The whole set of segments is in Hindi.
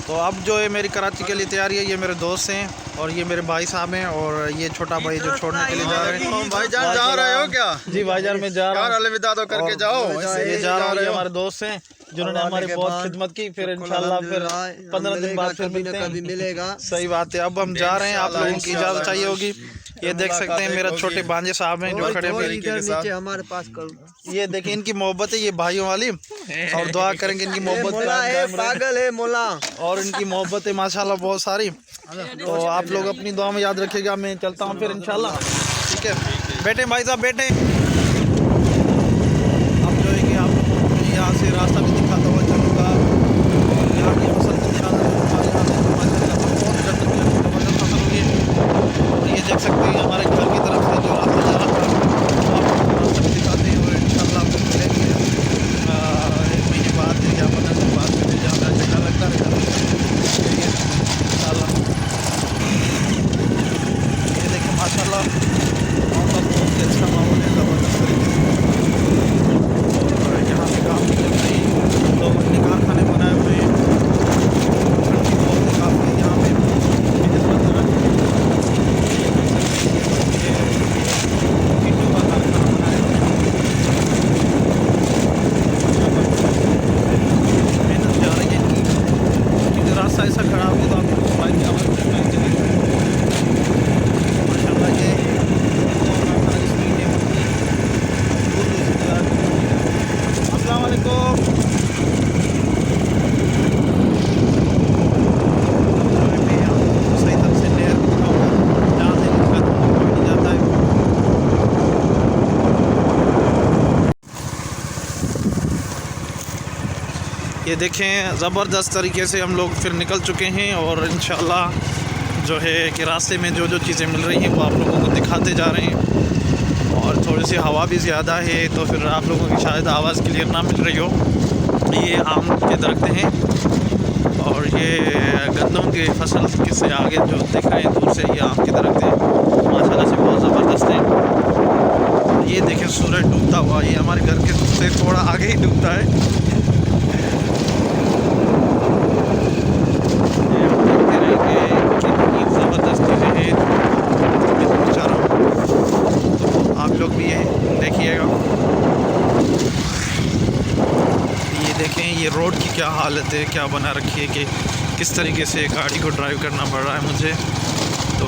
तो अब जो है मेरी कराची के लिए तैयारी है। ये मेरे दोस्त हैं और ये मेरे भाई साहब हैं और ये छोटा भाई जो छोड़ने के लिए जा रहे हैं। भाईजान जा रहे हो क्या? जी भाईजान मैं जा रहा हूँ। अलविदा तो करके जाओ। ये जा रहा हूँ। ये हमारे दोस्त हैं जिन्होंने हमारी बहुत खिदमत की। फिर इंशाल्लाह फिर 15 दिन बाद फिर मिलते हैं। मिलेगा। सही बात है। अब हम जा रहे हैं, आप लोगों की इजाज़त चाहिए होगी। ये देख सकते हैं मेरा छोटे भांजे साहब हैं जो खड़े हैं इधर नीचे हमारे पास करो। ये देखिए इनकी मोहब्बत है, ये भाइयों वाली, और दुआ करेंगे इनकी मोहब्बत मोला है, पागल है मोला। और इनकी मोहब्बत है माशाल्लाह बहुत सारी। तो आप लोग अपनी दुआ में याद रखिएगा। मैं चलता हूँ फिर इंशाल्लाह। ठीक है बेटे, भाई साहब बेटे। अब जो है कि आप लोगों को यहाँ से रास्ता भी दिखाता हुआ चलूँगा। और यहाँ की फसल की निशानी हमारे यहाँ से माशाल्लाह बहुत जबरदस्त फसल हुई है। और ये देख सकते हैं हमारे घर की तरफ से जो रास्ता जा रहा था, रास्ता भी दिखाते हैं। और इंशाल्लाह आपको मिलेंगे 1 महीने बाद या 15 दिन बाद में जहाँ जगह लगता है इंशाल्लाह। ये देखिए माशाल्लाह मौका बहुत ही अच्छा माहौल है, ज़बरदस्त तरीके से। और यहाँ पे काम की जब नहीं लोगों ने कारखाने बनाए हुए हैं, ठंडी बहुत ही काफ़ी है यहाँ पे। ईंटों का कारखाना बनाया हुआ है। मेहनत जा रही है इनकी, क्योंकि रास्ता ऐसा खराब है तो आप बाइक की आवाज़ नहीं चलेगी माशाल्लाह। ये अस्सलाम वालेकुम। सही तरह से नहर जहाँ से पानी जाता है। ये देखें ज़बरदस्त तरीके से हम लोग फिर निकल चुके हैं। और इंशाल्लाह जो है कि रास्ते में जो जो चीज़ें मिल रही हैं वो आप लोगों को दिखाते जा रहे हैं। और थोड़ी सी हवा भी ज़्यादा है तो फिर आप लोगों की शायद आवाज़ क्लियर ना मिल रही हो। ये आम के दरख्त हैं और ये गंदम की फसल से आगे जो दिख रहे हैं दूर से, ये आम के दरख्त हैं माशाल्लाह से बहुत ज़बरदस्त हैं। ये देखें सूरज डूबता हुआ, ये हमारे घर के से थोड़ा आगे ही डूबता है। ज़बरदस्त चीज़ें हैं जा रहा हूँ, तो आप लोग भी ये देखिएगा। ये देखें ये रोड की क्या हालत है, क्या बना रखी है कि किस तरीके से गाड़ी को ड्राइव करना पड़ रहा है मुझे। तो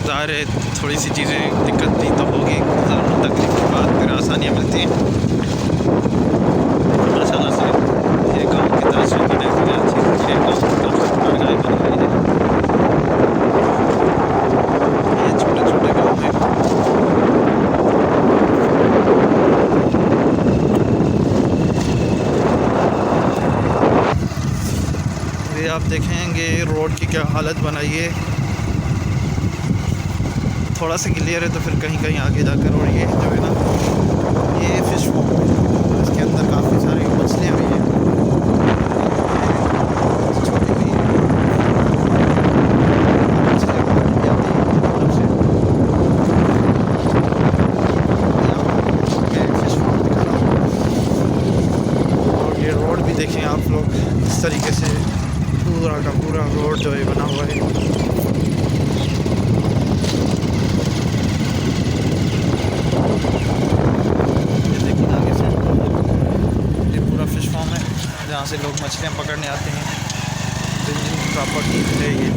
ज़ाहिर है थोड़ी सी चीज़ें दिक्कत भी तो होगी, तकलीफ के बाद फिर आसानियाँ मिलती हैं माशाल्लाह से। ये गाँव की तरफ से भी देखते हैं, अच्छी गाँव की तरफ से गाड़ी बनी हुई है। ये छोटे छोटे गाँव हैं। ये आप देखेंगे रोड की क्या हालत बनाई है। थोड़ा सा क्लियर है तो फिर कहीं कहीं आगे जाकर। और ये जो है ना ये फिश फॉर्म, इसके अंदर काफ़ी सारी मछलियाँ भी हैं, छोटी भी हैं। मछलियाँ पकड़ी जाती हैं मतलब से। ये फिश फॉर्म दिखा रहा हूँ। और ये रोड भी देखें आप लोग इस तरीके से पूरा का पूरा रोड जो है बना हुआ है। ये देखिए आगे से ये पूरा फिश फार्म है जहाँ से लोग मछलियाँ पकड़ने आते हैं। तो इनकी प्रॉपर्टी है ये।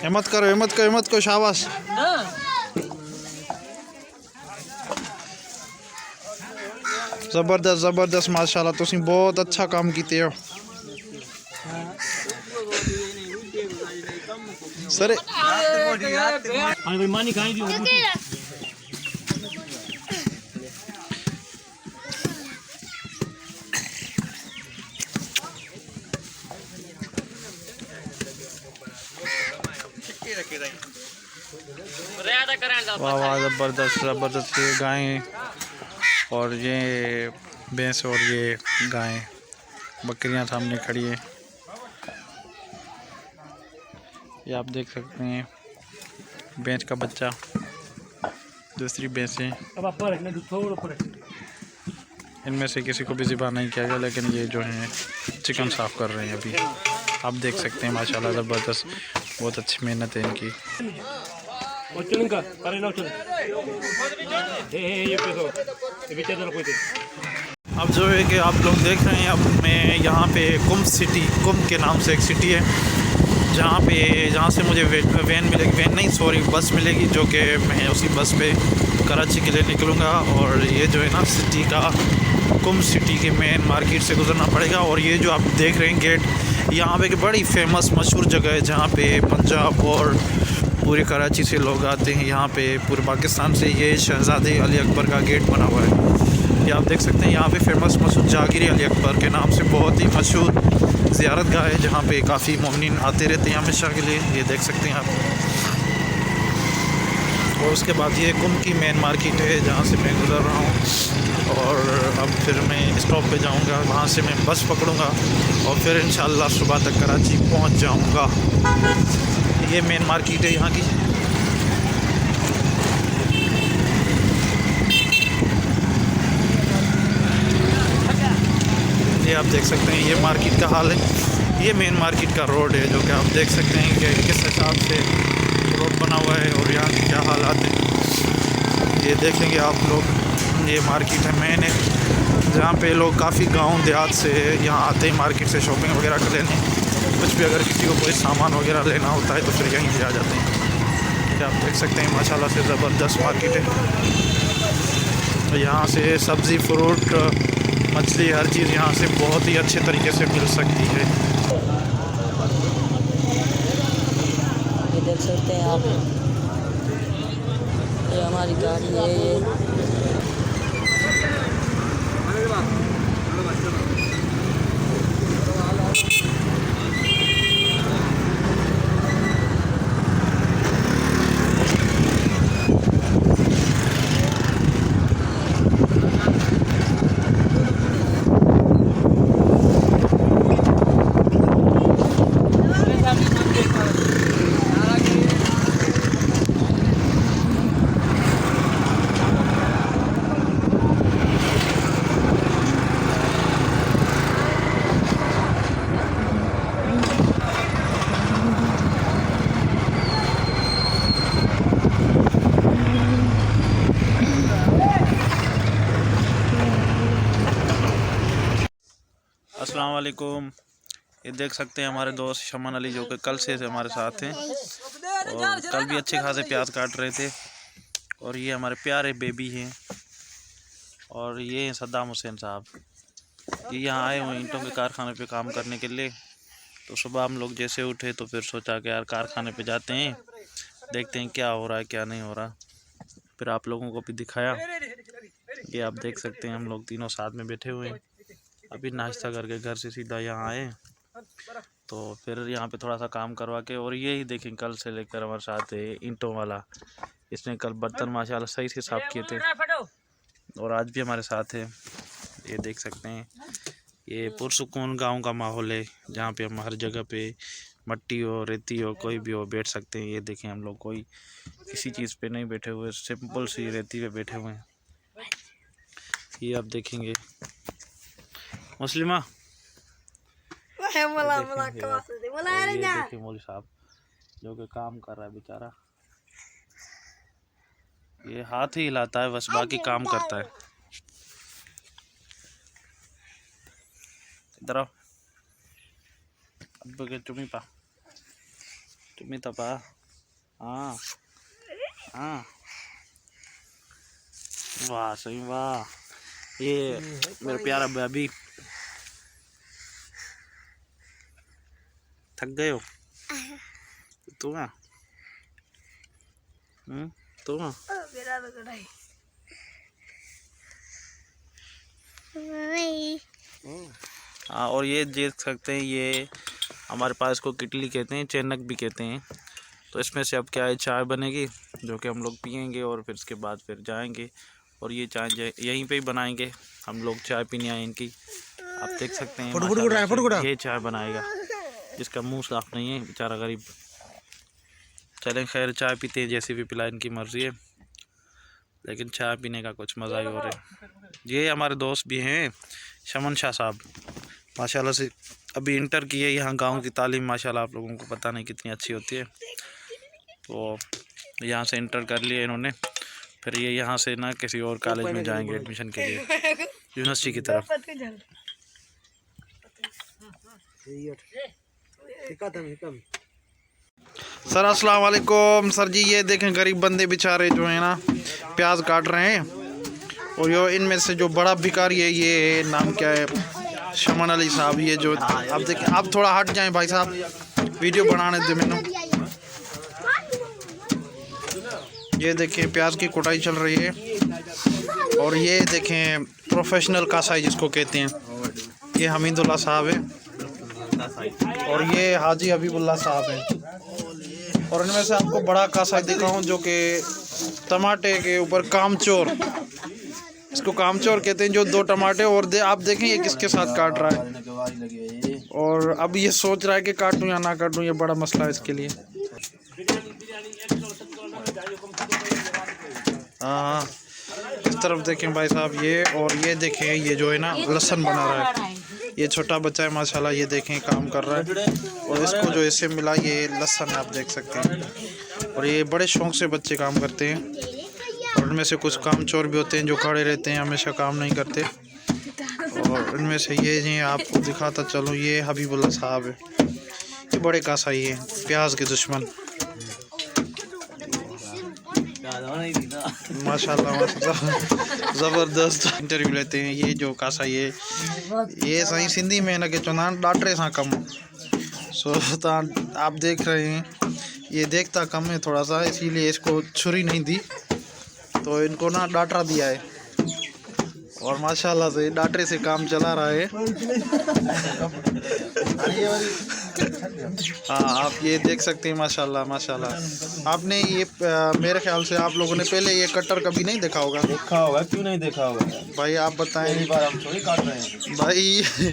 हिम्मत करो, हिम्मत करो, हिम्मत करो, शाबाश। ज़बरदस्त ज़बरदस्त माशाल्लाह, तुम बहुत अच्छा काम कीते हो सर। वाह वाह ज़बरदस्त ज़बरदस्त। ये गायें और ये भैंस और ये गायें बकरियां सामने खड़ी हैं। ये आप देख सकते हैं भैंस का बच्चा, दूसरी भैंसें। इनमें से किसी को भी ज़िबा नहीं किया गया, लेकिन ये जो हैं चिकन साफ़ कर रहे हैं अभी। आप देख सकते हैं माशाल्लाह ज़बरदस्त, बहुत अच्छी मेहनत है इनकी। अब जो है कि आप लोग देख रहे हैं, अब मैं यहाँ पे कुंभ के नाम से एक सिटी है, जहाँ से मुझे वैन मिलेगी, वैन नहीं सॉरी बस मिलेगी, जो कि मैं उसी बस पे कराची के लिए निकलूँगा। और ये जो है ना सिटी का, कुंभ सिटी के मेन मार्केट से गुजरना पड़ेगा। और ये जो आप देख रहे हैं गेट, यहाँ पे एक बड़ी फेमस मशहूर जगह है, जहाँ पे पंजाब और पूरे कराची से लोग आते हैं। यहाँ पे पूरे पाकिस्तान से ये शहज़ादे अली अकबर का गेट बना हुआ है। ये आप देख सकते हैं, यहाँ पे फेमस मशहूर जागीर अली अकबर के नाम से बहुत ही मशहूर ज़ियारत गाह है, जहाँ पे काफ़ी मोमिनीन आते रहते हैं हमेशा के लिए। ये देख सकते हैं आप। और उसके बाद ये कुंभ की मेन मार्केट है, जहाँ से मैं गुज़र रहा हूँ। और अब फिर मैं स्टॉप पे जाऊँगा, वहाँ से मैं बस पकड़ूँगा और फिर इंशाअल्लाह सुबह तक कराची पहुँच जाऊँगा। ये मेन मार्केट है यहाँ की। ये आप देख सकते हैं, ये मार्केट का हाल है। ये मेन मार्केट का रोड है, जो कि आप देख सकते हैं कि किस हिसाब से रोड बना हुआ है और यहाँ के क्या हालात हैं। ये देखेंगे आप लोग, ये मार्केट है मेन है, जहाँ पे लोग काफ़ी गांव देहात से यहाँ आते हैं मार्केट से शॉपिंग वगैरह कर लेने। कुछ भी अगर किसी को कोई सामान वगैरह लेना होता है तो फिर यहीं से आ जाते हैं। ये आप देख सकते हैं माशाल्लाह से ज़बरदस्त मार्केट है। यहाँ से सब्ज़ी, फ्रूट, मछली, हर चीज़ यहाँ से बहुत ही अच्छे तरीके से मिल सकती है। ये देख सकते हैं आप, ये हमारी गाड़ी है। ये अस्सलाम वालेकुम। ये देख सकते हैं हमारे दोस्त शमन अली, जो कि कल से हमारे साथ हैं और कल भी अच्छे खासे प्याज काट रहे थे। और ये हमारे प्यारे बेबी हैं और ये हैं सद्दाम हुसैन साहब। ये यहाँ आए हुए ईंटों के कारखाने पे काम करने के लिए। तो सुबह हम लोग जैसे उठे तो फिर सोचा कि यार कारखाने पे जाते हैं, देखते हैं क्या हो रहा है क्या नहीं हो रहा। फिर आप लोगों को भी दिखाया। ये आप देख सकते हैं हम लोग तीनों साथ में बैठे हुए हैं। अभी नाश्ता करके घर से सीधा यहाँ आए, तो फिर यहाँ पे थोड़ा सा काम करवा के। और ये ही देखें, कल से लेकर हमारे साथ है ईंटों वाला। इसने कल बर्तन माशाल्लाह सही से साफ़ किए थे और आज भी हमारे साथ है। ये देख सकते हैं, ये पुरसुकून गांव का माहौल है, जहाँ पे हम हर जगह पे मट्टी हो, रेती हो, कोई भी हो, बैठ सकते हैं। ये देखें, हम लोग कोई किसी चीज़ पे नहीं बैठे हुए, सिंपल सी रेती पे बैठे हुए हैं। ये आप देखेंगे मुस्लिमा, देखिए मौलवी साहब जो कि काम कर रहा है बेचारा। ये हाथ ही हिलाता है बस, बाकी काम करता है। इधर आओ, अब के चुमी तपा। हाँ हाँ, वाह सही वाह। ये मेरा प्यारा बेबी, थक गए हो तुम? तुम हाँ। और ये देख सकते हैं, ये हमारे पास को किटली कहते हैं, चैनक भी कहते हैं। तो इसमें से अब क्या है, चाय बनेगी जो कि हम लोग पियेंगे और फिर इसके बाद फिर जाएंगे और ये चाय यहीं पे ही बनाएंगे हम लोग। चाय पीने आए इनकी, आप देख सकते हैं। ये चाय बनाएगा, जिसका मुंह साफ नहीं है बेचारा गरीब। चलें खैर, चाय पीते हैं, जैसी भी पिलाए इनकी मर्जी है, लेकिन चाय पीने का कुछ मज़ा ही हो रहा है। ये हमारे दोस्त भी हैं, शमन शाह साहब, माशाल्लाह से अभी इंटर किए यहाँ। गांव की तालीम माशाल्लाह आप लोगों को पता नहीं कितनी अच्छी होती है। तो यहाँ से इंटर कर लिए इन्होंने, फिर ये यहाँ से ना किसी और कॉलेज में जाएंगे एडमिशन के लिए, यूनिवर्सिटी की तरफ। सर अस्सलाम वालेकुम। सर जी ये देखें गरीब बंदे बेचारे जो है ना प्याज काट रहे हैं, और यो इनमें से जो बड़ा भिखारी है, ये नाम क्या है, शमन अली साहब। ये जो आप देखें, आप थोड़ा हट जाएं भाई साहब, वीडियो बनाने दे मैंने। ये देखें प्याज की कुटाई चल रही है, और ये देखें प्रोफेशनल कासाई जिसको कहते हैं, ये हमीदुल्लाह साहब है, और ये हाजी हबीबुल्लाह साहब है। और इनमें से आपको बड़ा कासाई दिखाऊं जो कि टमाटे के ऊपर कामचोर, इसको कामचोर कहते हैं, जो 2 टमाटे और आप देखें ये किसके साथ काट रहा है। और अब ये सोच रहा है कि काटूं या ना काटूं, ये बड़ा मसला है इसके लिए। हाँ, इस तरफ देखें भाई साहब ये, और ये देखें ये जो है ना लहसुन बना रहा है। ये छोटा बच्चा है माशाल्लाह, ये देखें काम कर रहा है, और इसको जो इससे मिला ये लहसुन आप देख सकते हैं। और ये बड़े शौक़ से बच्चे काम करते हैं, और इनमें से कुछ कामचोर भी होते हैं जो खड़े रहते हैं, हमेशा काम नहीं करते। और इनमें से ये जी आपको दिखाता चलूँ, ये हबीबुल्लाह साहब है, ये बड़े कासाई हैं, प्याज के दुश्मन माशाल्लाह माशाल्लाह, ज़बरदस्त इंटरव्यू लेते हैं। ये जो कासाई है, ये सही सिंधी में ना कि चुनान डाटरे सा कम सो आप देख रहे हैं, ये देखता कम है थोड़ा सा, इसीलिए इसको छुरी नहीं दी, तो इनको ना डाटरा दिया है, और माशाल्लाह से डाटरे से काम चला रहा है। हाँ, आप ये देख सकते हैं माशाल्लाह माशाल्लाह। आपने ये मेरे ख्याल से आप लोगों ने पहले ये कटर कभी नहीं देखा होगा। देखा होगा, क्यों नहीं देखा होगा भाई, आप बताएं। पहली बार हम थोड़ी काट रहे हैं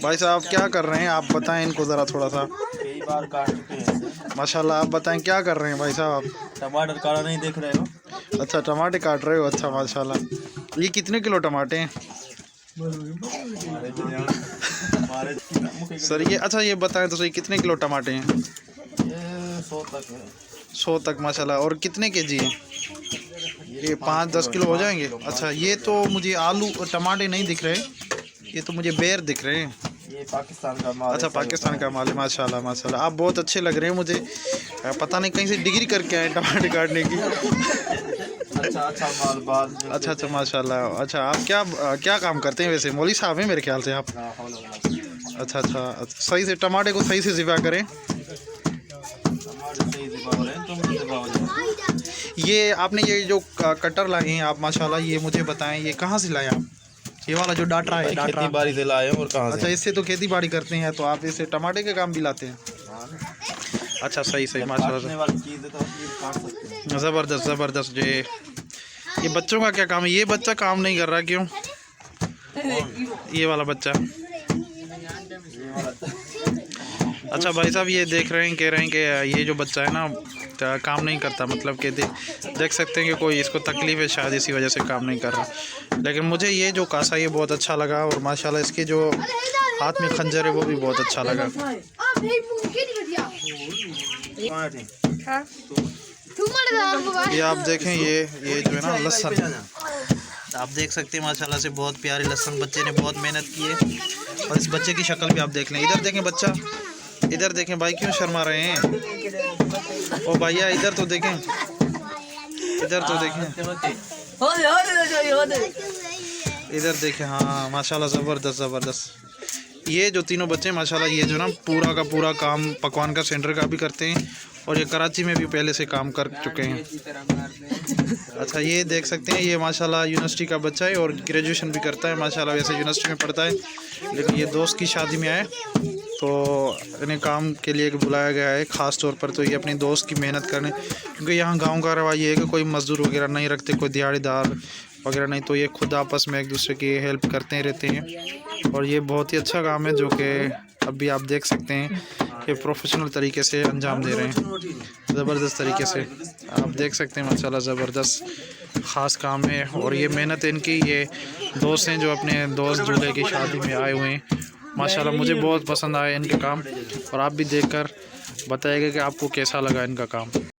भाई साहब क्या कर रहे हैं, आप बताएं इनको ज़रा थोड़ा सा। कई बार काट चुके हैं माशाल्लाह, आप बताएं क्या कर रहे हैं भाई साहब आप। टमाटर काटा नहीं देख रहे हो? अच्छा, टमाटे काट रहे हो, अच्छा माशाल्लाह। ये कितने किलो टमाटे हैं सर ये? अच्छा ये बताएं तो सही, कितने किलो टमाटे हैं? ये 100 तक है। 100 तक माशाल्लाह। और कितने केजी हैं ये? 5-10 किलो हो जाएंगे। अच्छा, ये तो मुझे आलू और टमाटे नहीं दिख रहे, ये तो मुझे बेर दिख रहे हैं। ये पाकिस्तान का माल। अच्छा, पाकिस्तान का माल है माशाल्लाह माशाल्लाह। आप बहुत अच्छे लग रहे हैं मुझे, पता नहीं कहीं से डिग्री करके आए टमाटे काटने की। अच्छा माल बाल। अच्छा माशाल्लाह। अच्छा, आप क्या काम करते हैं वैसे? मौली साहब हैं मेरे ख्याल से आप। अच्छा, सही से टमाटे को सही से ज़िबा करें। ये आपने ये जो कटर लाए हैं आप माशाल्लाह, ये मुझे बताएं ये कहाँ से लाए आप? ये वाला जो डाटरा है, खेती बाड़ी से लाए और कहाँ से? अच्छा, इससे तो खेती बाड़ी करते हैं, तो आप इससे टमाटे के काम भी लाते हैं? अच्छा, सही माशाल्लाह, ज़बरदस्त ज़बरदस्त। ये बच्चों का क्या काम है? ये बच्चा काम नहीं कर रहा, क्यों? ये वाला बच्चा। अच्छा भाई साहब, ये देख रहे हैं, कह रहे हैं कि ये जो बच्चा है ना काम नहीं करता, मतलब कि देख सकते हैं कि कोई इसको तकलीफ़ है शायद, इसी वजह से काम नहीं कर रहा। लेकिन मुझे ये जो कासा ये बहुत अच्छा लगा, और माशाल्लाह इसके जो हाथ में खंजर है वो भी बहुत अच्छा लगा। ये आप देखें, ये जो है ना लहसुन, आप देख सकते हैं माशाल्लाह से बहुत प्यारे लहसुन, बच्चे ने बहुत मेहनत की है। और इस बच्चे की शक्ल भी आप देख लें। इधर देखें बच्चा, इधर देखें भाई, क्यों शर्मा रहे हैं? ओ भैया इधर तो देखें, इधर तो देखें, इधर देखें। हाँ माशाल्लाह, ज़बरदस्त ज़बरदस्त। ये जो तीनों बच्चे माशाल्लाह, ये जो ना पूरा का पूरा काम पकवान का सेंटर का भी करते हैं, और ये कराची में भी पहले से काम कर चुके हैं। अच्छा, ये देख सकते हैं, ये माशाल्लाह यूनिवर्सिटी का बच्चा है और ग्रेजुएशन भी करता है माशाल्लाह, वैसे यूनिवर्सिटी में पढ़ता है, लेकिन ये दोस्त की शादी में आए तो इन्हें काम के लिए बुलाया गया है ख़ास तौर पर। तो ये अपनी दोस्त की मेहनत करने, क्योंकि यहाँ गांव का रवाज ये है कि कोई मज़दूर वगैरह नहीं रखते, कोई दिहाड़ीदार वगैरह नहीं तो ये खुद आपस में एक दूसरे की हेल्प करते रहते हैं। और ये बहुत ही अच्छा काम है जो कि अभी आप देख सकते हैं कि प्रोफेशनल तरीके से अंजाम दे रहे हैं, ज़बरदस्त तरीके से आप देख सकते हैं। माशाल्लाह ज़बरदस्त ख़ास काम है और ये मेहनत इनकी, ये दोस्त हैं जो अपने दोस्त दूल्हे की शादी में आए हुए हैं। माशाल्लाह मुझे बहुत पसंद आया इनके काम और आप भी देखकर बताइएगा कि आपको कैसा लगा इनका काम।